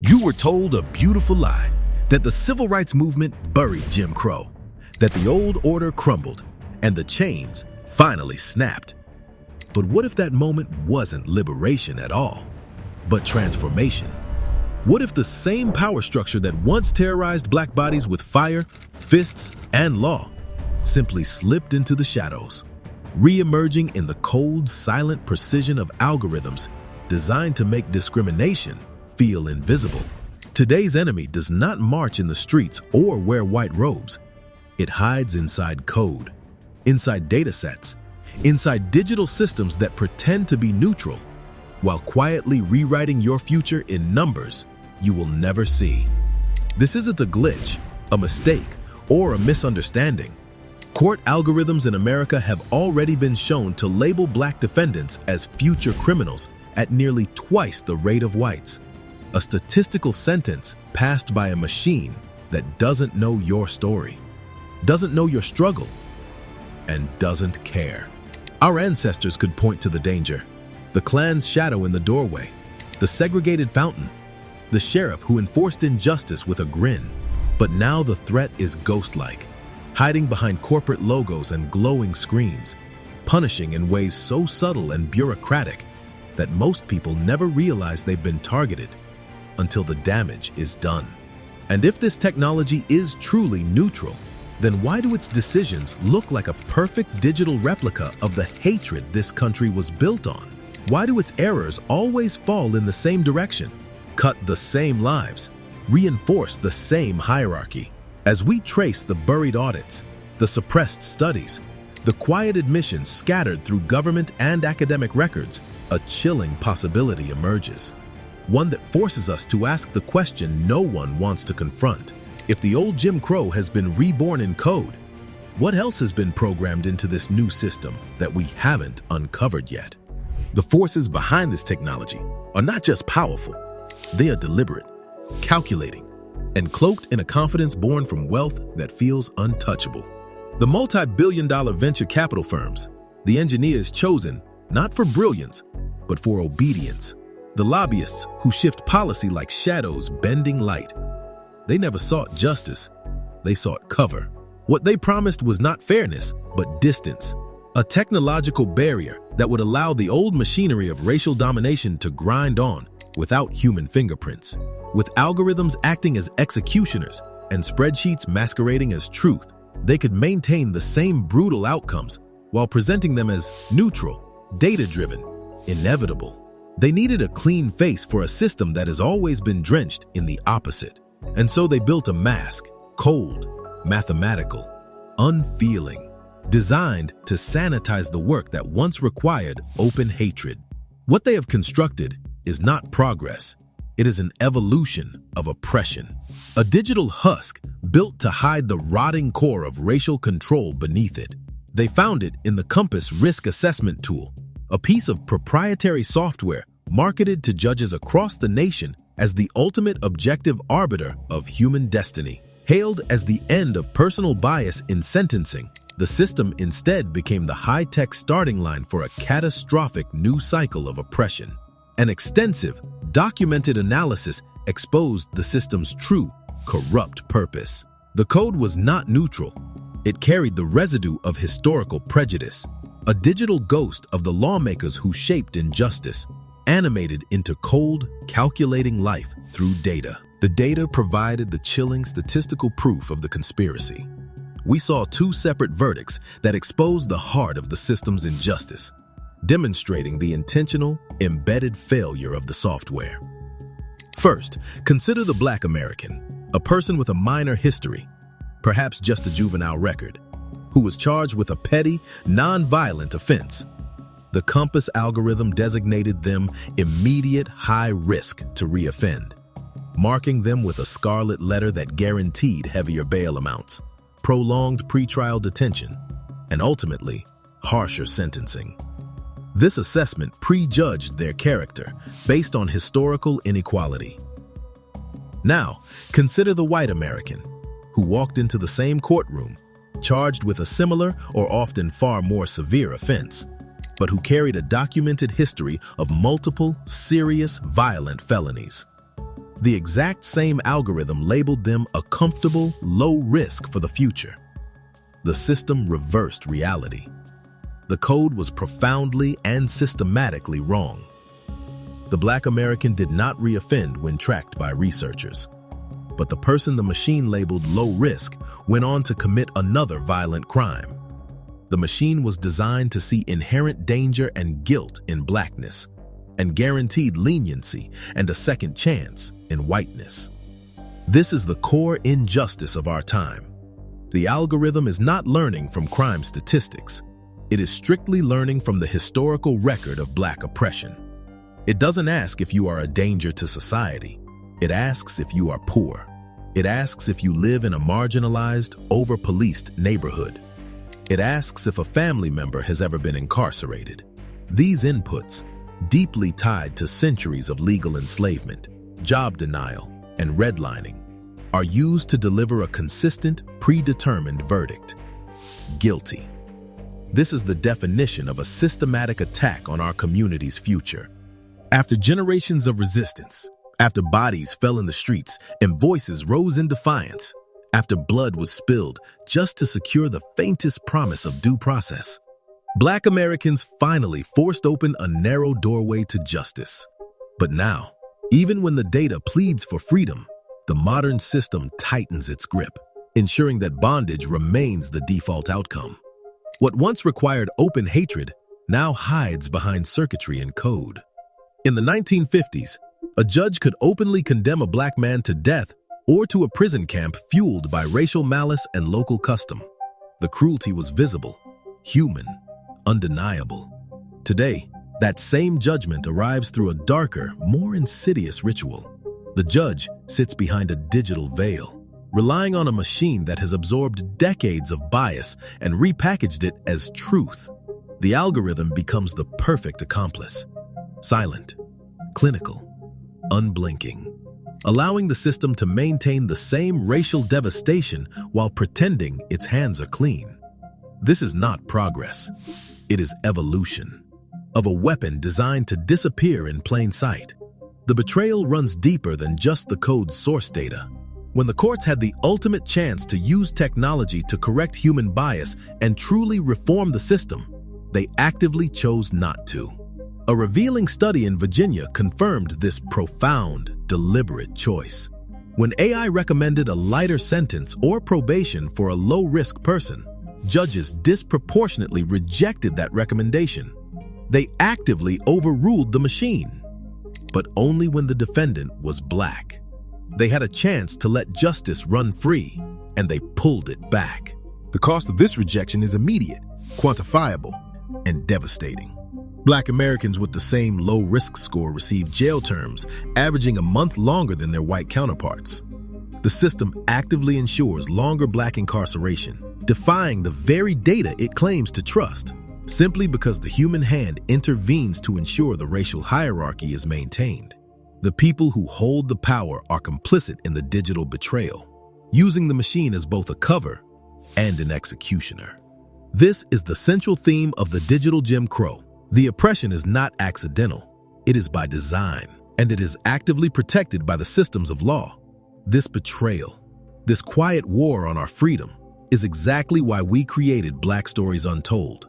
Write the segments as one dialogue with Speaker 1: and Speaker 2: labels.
Speaker 1: You were told a beautiful lie, that the civil rights movement buried Jim Crow, that the old order crumbled, and the chains finally snapped. But what if that moment wasn't liberation at all, but transformation? What if the same power structure that once terrorized black bodies with fire, fists, and law simply slipped into the shadows, re-emerging in the cold, silent precision of algorithms designed to make discrimination feel invisible? Today's enemy does not march in the streets or wear white robes. It hides inside code, inside datasets, inside digital systems that pretend to be neutral, while quietly rewriting your future in numbers you will never see. This isn't a glitch, a mistake, or a misunderstanding. Court algorithms in America have already been shown to label black defendants as future criminals at nearly twice the rate of whites. A statistical sentence passed by a machine that doesn't know your story, doesn't know your struggle, and doesn't care. Our ancestors could point to the danger, the Klan's shadow in the doorway, the segregated fountain, the sheriff who enforced injustice with a grin. But now the threat is ghost-like, hiding behind corporate logos and glowing screens, punishing in ways so subtle and bureaucratic that most people never realize they've been targeted until the damage is done. And if this technology is truly neutral, then why do its decisions look like a perfect digital replica of the hatred this country was built on? Why do its errors always fall in the same direction, cut the same lives, reinforce the same hierarchy? As we trace the buried audits, the suppressed studies, the quiet admissions scattered through government and academic records, a chilling possibility emerges. One that forces us to ask the question no one wants to confront. If the old Jim Crow has been reborn in code, what else has been programmed into this new system that we haven't uncovered yet? The forces behind this technology are not just powerful, they are deliberate, calculating, and cloaked in a confidence born from wealth that feels untouchable. The multi-billion-dollar venture capital firms, the engineers chosen not for brilliance, but for obedience. The lobbyists who shift policy like shadows bending light. They never sought justice, they sought cover. What they promised was not fairness, but distance. A technological barrier that would allow the old machinery of racial domination to grind on without human fingerprints. With algorithms acting as executioners and spreadsheets masquerading as truth, they could maintain the same brutal outcomes while presenting them as neutral, data-driven, inevitable. They needed a clean face for a system that has always been drenched in the opposite. And so they built a mask, cold, mathematical, unfeeling, designed to sanitize the work that once required open hatred. What they have constructed is not progress. It is an evolution of oppression. A digital husk built to hide the rotting core of racial control beneath it. They found it in the Compass risk assessment tool, a piece of proprietary software marketed to judges across the nation as the ultimate objective arbiter of human destiny. Hailed as the end of personal bias in sentencing, the system instead became the high-tech starting line for a catastrophic new cycle of oppression. An extensive, documented analysis exposed the system's true, corrupt purpose. The code was not neutral. It carried the residue of historical prejudice, a digital ghost of the lawmakers who shaped injustice, animated into cold, calculating life through data. The data provided the chilling statistical proof of the conspiracy. We saw two separate verdicts that exposed the heart of the system's injustice, demonstrating the intentional, embedded failure of the software. First, consider the Black American, a person with a minor history, perhaps just a juvenile record, who was charged with a petty, non-violent offense. The Compass algorithm designated them immediate high risk to reoffend, marking them with a scarlet letter that guaranteed heavier bail amounts, prolonged pretrial detention, and ultimately, harsher sentencing. This assessment prejudged their character based on historical inequality. Now, consider the white American, who walked into the same courtroom, charged with a similar or often far more severe offense, but who carried a documented history of multiple, serious, violent felonies. The exact same algorithm labeled them a comfortable, low risk for the future. The system reversed reality. The code was profoundly and systematically wrong. The Black American did not reoffend when tracked by researchers. But the person the machine labeled low risk went on to commit another violent crime. The machine was designed to see inherent danger and guilt in blackness, and guaranteed leniency and a second chance in whiteness. This is the core injustice of our time. The algorithm is not learning from crime statistics. It is strictly learning from the historical record of Black oppression. It doesn't ask if you are a danger to society. It asks if you are poor. It asks if you live in a marginalized, over-policed neighborhood. It asks if a family member has ever been incarcerated. These inputs, deeply tied to centuries of legal enslavement, job denial, and redlining, are used to deliver a consistent, predetermined verdict: guilty. This is the definition of a systematic attack on our community's future. After generations of resistance, after bodies fell in the streets and voices rose in defiance, after blood was spilled just to secure the faintest promise of due process, Black Americans finally forced open a narrow doorway to justice. But now, even when the data pleads for freedom, the modern system tightens its grip, ensuring that bondage remains the default outcome. What once required open hatred now hides behind circuitry and code. In the 1950s, a judge could openly condemn a Black man to death or to a prison camp fueled by racial malice and local custom. The cruelty was visible, human, undeniable. Today, that same judgment arrives through a darker, more insidious ritual. The judge sits behind a digital veil, relying on a machine that has absorbed decades of bias and repackaged it as truth. The algorithm becomes the perfect accomplice: silent, clinical, unblinking, allowing the system to maintain the same racial devastation while pretending its hands are clean. This is not progress. It is evolution of a weapon designed to disappear in plain sight. The betrayal runs deeper than just the code's source data. When the courts had the ultimate chance to use technology to correct human bias and truly reform the system, they actively chose not to. A revealing study in Virginia confirmed this profound, deliberate choice. When AI recommended a lighter sentence or probation for a low-risk person, judges disproportionately rejected that recommendation. They actively overruled the machine. But only when the defendant was Black. They had a chance to let justice run free, and they pulled it back. The cost of this rejection is immediate, quantifiable, and devastating. Black Americans with the same low-risk score receive jail terms averaging a month longer than their white counterparts. The system actively ensures longer Black incarceration, defying the very data it claims to trust, simply because the human hand intervenes to ensure the racial hierarchy is maintained. The people who hold the power are complicit in the digital betrayal, using the machine as both a cover and an executioner. This is the central theme of the digital Jim Crow. The oppression is not accidental. It is by design, and it is actively protected by the systems of law. This betrayal, this quiet war on our freedom, is exactly why we created Black Stories Untold.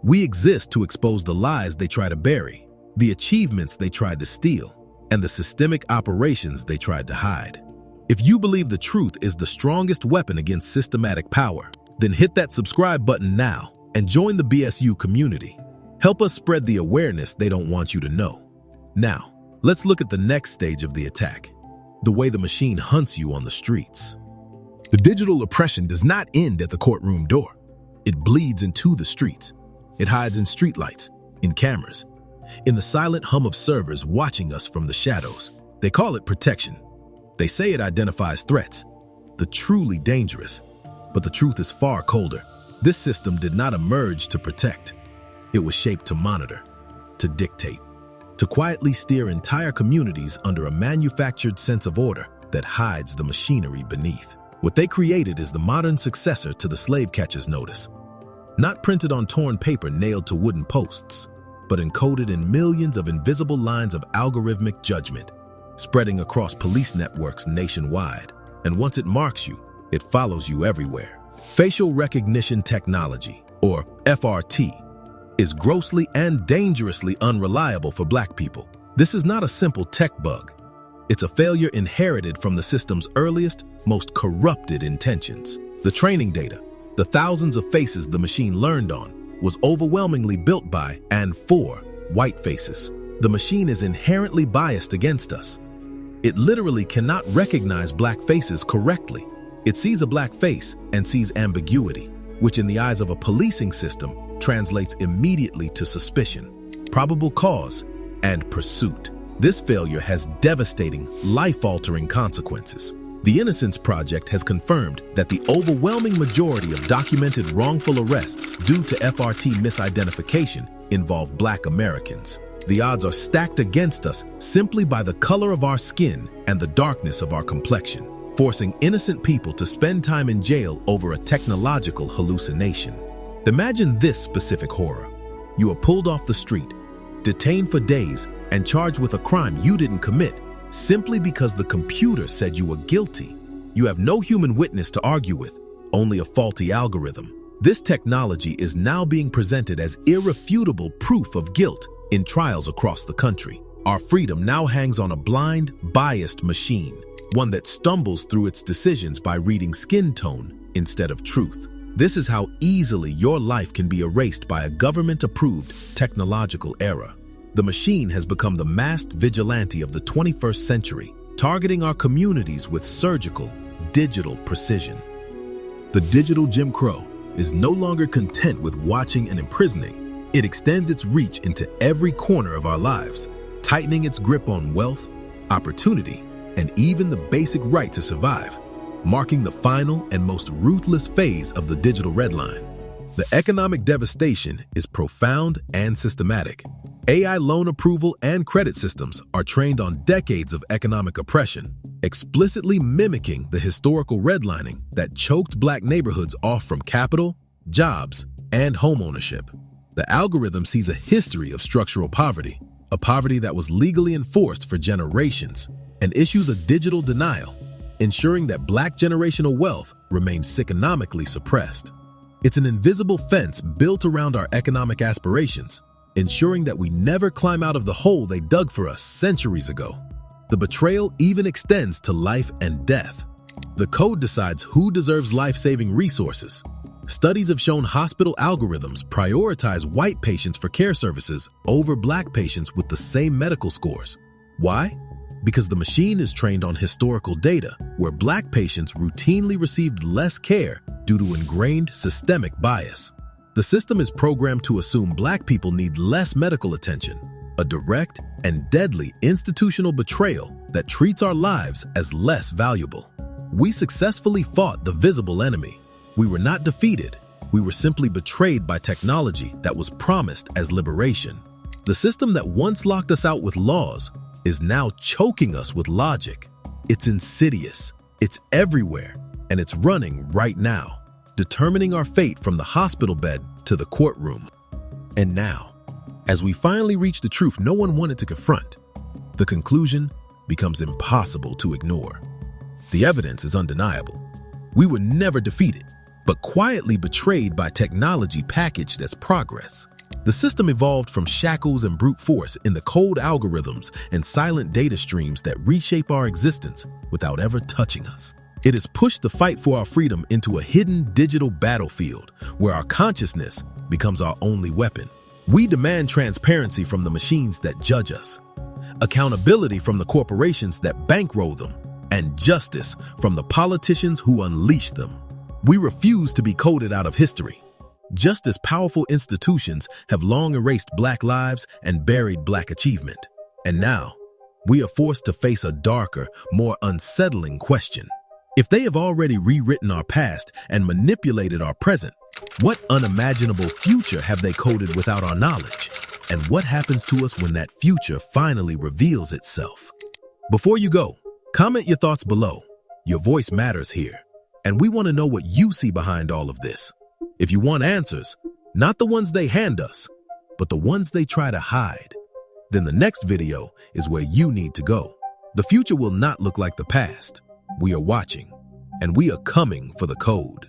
Speaker 1: We exist to expose the lies they try to bury, the achievements they tried to steal, and the systemic operations they tried to hide. If you believe the truth is the strongest weapon against systematic power, then hit that subscribe button now and join the BSU community. Help us spread the awareness they don't want you to know. Now, let's look at the next stage of the attack: the way the machine hunts you on the streets. The digital oppression does not end at the courtroom door. It bleeds into the streets. It hides in streetlights, in cameras, in the silent hum of servers watching us from the shadows. They call it protection. They say it identifies threats, the truly dangerous. But the truth is far colder. This system did not emerge to protect. It was shaped to monitor, to dictate, to quietly steer entire communities under a manufactured sense of order that hides the machinery beneath. What they created is the modern successor to the slave catcher's notice. Not printed on torn paper nailed to wooden posts, but encoded in millions of invisible lines of algorithmic judgment. spreading across police networks nationwide. And once it marks you, it follows you everywhere. Facial recognition technology, or FRT, is grossly and dangerously unreliable for Black people. This is not a simple tech bug. It's a failure inherited from the system's earliest, most corrupted intentions. The training data, the thousands of faces the machine learned on, was overwhelmingly built by and for white faces. The machine is inherently biased against us. It literally cannot recognize Black faces correctly. It sees a Black face and sees ambiguity, which in the eyes of a policing system translates immediately to suspicion, probable cause, and pursuit. This failure has devastating, life-altering consequences. The Innocence Project has confirmed that the overwhelming majority of documented wrongful arrests due to FRT misidentification involve Black Americans. The odds are stacked against us simply by the color of our skin and the darkness of our complexion, forcing innocent people to spend time in jail over a technological hallucination. Imagine this specific horror. You are pulled off the street, detained for days, and charged with a crime you didn't commit simply because the computer said you were guilty. You have no human witness to argue with, only a faulty algorithm. This technology is now being presented as irrefutable proof of guilt in trials across the country. Our freedom now hangs on a blind, biased machine, one that stumbles through its decisions by reading skin tone instead of truth. This is how easily your life can be erased by a government-approved technological error. The machine has become the masked vigilante of the 21st century, targeting our communities with surgical, digital precision. The digital Jim Crow is no longer content with watching and imprisoning. It extends its reach into every corner of our lives, tightening its grip on wealth, opportunity, and even the basic right to survive, marking the final and most ruthless phase of the digital red line. The economic devastation is profound and systematic. AI loan approval and credit systems are trained on decades of economic oppression, explicitly mimicking the historical redlining that choked Black neighborhoods off from capital, jobs, and homeownership. The algorithm sees a history of structural poverty, a poverty that was legally enforced for generations, and issues a digital denial, ensuring that Black generational wealth remains economically suppressed. It's an invisible fence built around our economic aspirations, ensuring that we never climb out of the hole they dug for us centuries ago. The betrayal even extends to life and death. The code decides who deserves life-saving resources. Studies have shown hospital algorithms prioritize white patients for care services over Black patients with the same medical scores. Why? Because the machine is trained on historical data where Black patients routinely received less care due to ingrained systemic bias. The system is programmed to assume Black people need less medical attention, a direct and deadly institutional betrayal that treats our lives as less valuable. We successfully fought the visible enemy. We were not defeated. We were simply betrayed by technology that was promised as liberation. The system that once locked us out with laws is now choking us with logic. It's insidious, it's everywhere, and it's running right now, determining our fate from the hospital bed to the courtroom. And now, as we finally reach the truth no one wanted to confront, the conclusion becomes impossible to ignore. The evidence is undeniable. We were never defeated, but quietly betrayed by technology packaged as progress. The system evolved from shackles and brute force in the cold algorithms and silent data streams that reshape our existence without ever touching us. It has pushed the fight for our freedom into a hidden digital battlefield where our consciousness becomes our only weapon. We demand transparency from the machines that judge us, accountability from the corporations that bankroll them, and justice from the politicians who unleash them. We refuse to be coded out of history. Just as powerful institutions have long erased Black lives and buried Black achievement. And now, we are forced to face a darker, more unsettling question. If they have already rewritten our past and manipulated our present, what unimaginable future have they coded without our knowledge? And what happens to us when that future finally reveals itself? Before you go, comment your thoughts below. Your voice matters here. And we want to know what you see behind all of this. If you want answers, not the ones they hand us, but the ones they try to hide, then the next video is where you need to go. The future will not look like the past. We are watching, and we are coming for the code.